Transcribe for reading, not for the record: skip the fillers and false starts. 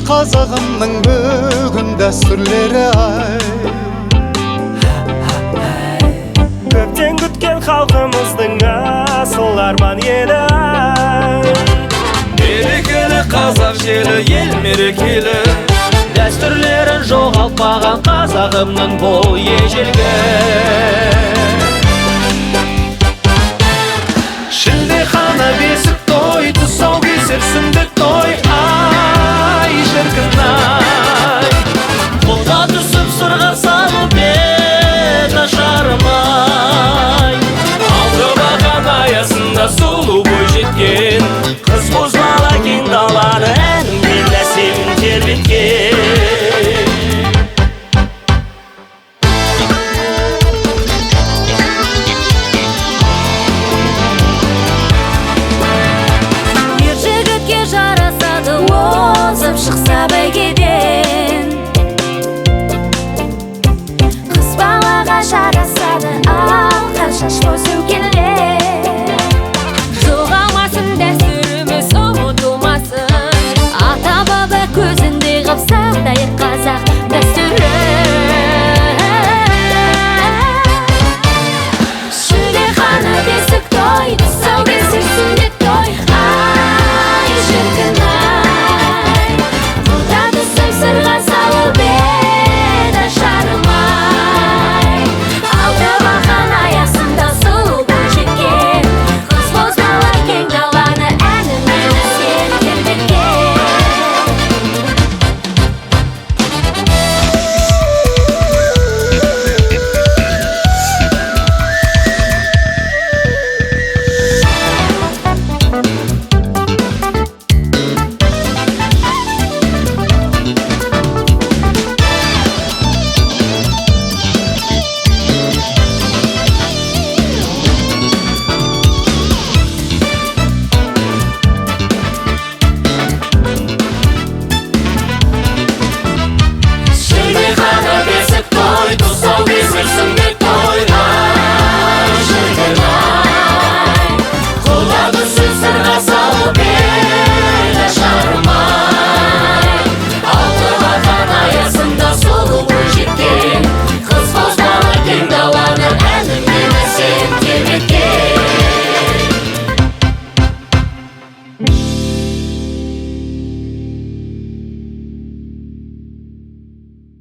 қазағымның бүгін дәстүрлері ай. Көптен күткен халқымыздың асыл арман еді ай. Берекелі қазақ желі ел мерекелі, дәстүрлерін жоғалтпаған қазағымның бұл ежелгі. Шілдехана бесік той, тұсау кесер сүндет той, ай шіркін ай. Құлда түсіп сырға салып бет ашармай, алты бақан аясында сұлу бой жеткен қыз бозбала кең даланы әнімен әсемін тербеткен. Ер жігітке жарасады озып шықса